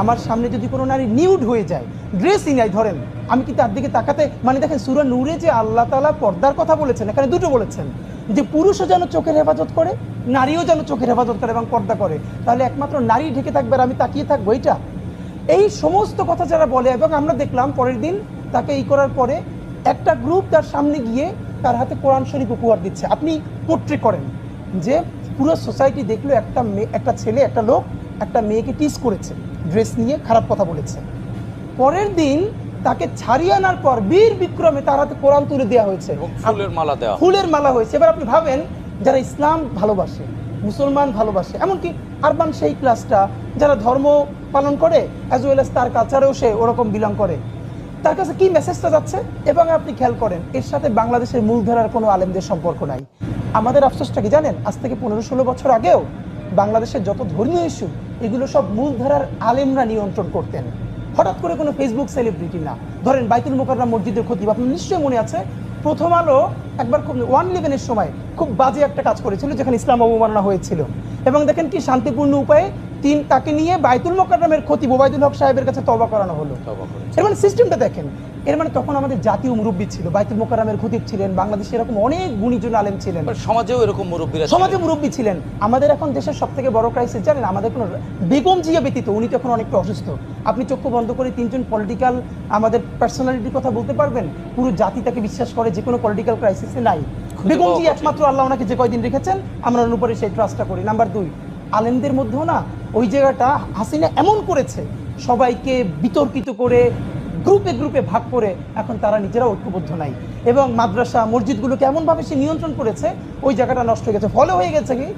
আমার সামনে যদি কোনো নারী নিউড হয়ে যায়, ড্রেসই নাই ধরেন, আমি কি তার দিকে তাকাতে, মানে দেখেন সূরা নূরে যে আল্লাহ তাআলা পর্দার কথা বলেছেন, এখানে দুটো বলেছেন, যে পুরুষও যেন চোখের হেফাজত করে, নারীও যেন চোখের হেফাজত করে এবং পর্দা করে। তাহলে একমাত্র নারী ঢেকে থাকবে আর আমি তাকিয়ে থাকবো, এটা এই সমস্ত কথা যারা বলে। এবং আমরা দেখলাম পরের দিন তাকে এই করার পরে একটা গ্রুপ তার সামনে গিয়ে তার হাতে কোরআন শরীফ উপহার দিচ্ছে। আপনি পোট্রে করেন যে পুরো সোসাইটি দেখলো একটা ছেলে, একটা লোক একটা মেয়েকে টিজ করেছে, ড্রেস নিয়ে খারাপ কথা বলেছে। পরের দিন তাকে ছাড়িয়ে আনার পর বীর বিক্রমে তার হাতে কোরআন তুলে দেওয়া হয়েছে, ফুলের মালা হয়েছে। এবার আপনি ভাবেন, যারা ইসলাম ভালোবাসে, মুসলমান ভালোবাসে, এমনকি আরবান সেই ক্লাসটা যারা ধর্ম পালন করে অ্যাজ ওয়েল অ্যাজ তার কালচারেও সে ওরকম বিলং করে, তার কাছে কি মেসেজটা যাচ্ছে। এবং আপনি খেয়াল করেন এর সাথে বাংলাদেশের মূলধারার কোনো আলেমদের সম্পর্ক নাই। আমাদের আফসোসটা কি জানেন, আজ থেকে 15-16 বছর আগেও বাংলাদেশের যত ধর্মীয় ইস্যু এগুলো সব মূলধারার আলেমরা নিয়ন্ত্রণ করতেন। হঠাৎ করে কোনো ফেসবুক সেলিব্রিটি না। ধরেন বাইতুল মোকাররম মসজিদের খতিব, আপনার নিশ্চয়ই মনে আছে প্রথম আলো একবার খুব 111-এর সময় খুব বাজে একটা কাজ করেছিল, যেখানে ইসলাম অবমাননা হয়েছিল। এবং দেখেন কি শান্তিপূর্ণ উপায়ে তাকে নিয়ে বাইতুল মোকাররমের খতিব ওবায়দুল হক সাহেবের কাছে তওবা করানো হলো। এর মানে সিস্টেমটা দেখেন। এর মানে তখন আমাদের জাতীয় মুরব্বী ছিল, বাইতুল মোকাররমের খতিব ছিলেন, বাংলাদেশে এরকম অনেক গুণীজন আলেম ছিলেন, সমাজেও এরকম সমাজে মুরব্বী ছিলেন। আমাদের এখন দেশের সব থেকে বড় ক্রাইসিস জানেন, আমাদের কোনো বেগম জিয়া ব্যতীত, উনি তো এখন অনেকটা অসুস্থ, আপনি চক্ষু বন্ধ করে 3জন পলিটিক্যাল আমাদের পার্সোনালিটির কথা বলতে পারবেন, পুরো জাতি তাকে বিশ্বাস করে যে কোনো পলিটিক্যাল ক্রাইসিসে নাই। বেগম জিয়া একমাত্র, আল্লাহ ওনাকে যে কয়দিন রেখেছেন আমরা ওর উপরে সেই ট্রাস্টটা করি। নাম্বার 2, আলেমদের মধ্যেও না ওই জায়গাটা হাসিনা এমন করেছে, সবাইকে বিতর্কিত করে গ্রুপে গ্রুপে ভাগ করে এখন তারা নিজেরা ঐক্যবদ্ধ নাই। এবং মাদ্রাসা মসজিদগুলোকে এমনভাবে সে নিয়ন্ত্রণ করেছে, ওই জায়গাটা নষ্ট হয়ে গেছে। ফলে হয়ে গেছে কি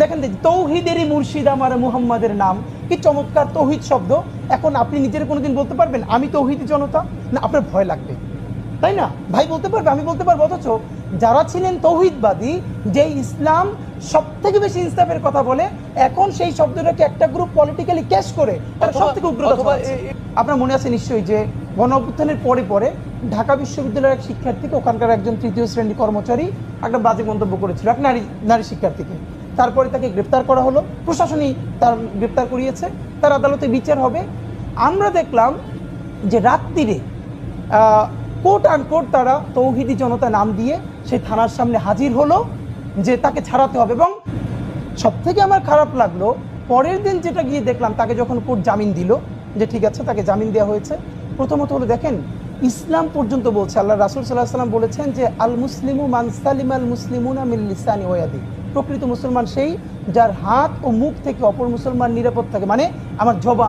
দেখেন, তৌহিদেরই মুর্শিদ আমার মুহাম্মাদের নাম, কি চমৎকার তৌহিদ শব্দ। এখন আপনি নিজের কোনোদিন বলতে পারবেন আমি তৌহিদি জনতা? না, আপনার ভয় লাগবে, তাই না? ভাই বলতে পারবে, আমি বলতে পারবো। অথচ যারা ছিলেন তৌহিদবাদী, যে ইসলাম সব থেকে বেশি ইনসাফের কথা বলে, এখন সেই শব্দটাকে একটা গ্রুপ পলিটিক্যালি ক্যাশ করে তারা সব থেকে উগ্রতা। আপনার মনে আছে নিশ্চয়ই যে গণ অভ্যুত্থানের পরে পরে ঢাকা বিশ্ববিদ্যালয়ের এক শিক্ষার্থীকে, ওখানকার একজন 3য় শ্রেণীর কর্মচারী একটা বাজে মন্তব্য করেছিল এক নারী শিক্ষার্থীকে। তারপরে তাকে গ্রেপ্তার করা হলো, প্রশাসনই তার গ্রেপ্তার করিয়েছে, তার আদালতে বিচার হবে। আমরা দেখলাম যে রাত্রিরে কোট আনকোট তারা তৌহিদি জনতা নাম দিয়ে সেই থানার সামনে হাজির হলো যে তাকে ছাড়াতে হবে। এবং সব থেকে আমার খারাপ লাগলো, পরের দিন যেটা গিয়ে দেখলাম, তাকে যখন কোর্ট জামিন দিল, যে ঠিক আছে তাকে জামিন দেওয়া হয়েছে। প্রথমত হলো দেখেন, ইসলাম পর্যন্ত বলছে, আল্লাহ রাসূল সাল্লাল্লাহু আলাইহি ওয়াসাল্লাম বলেছেন যে আল মুসলিমু মান সালিমাল মুসলিমুনা মিন লিসানি ওয়া ইয়াদি, প্রকৃত মুসলমান সেই যার হাত ও মুখ থেকে অপর মুসলমান নিরাপদ থাকে। মানে আমার জবান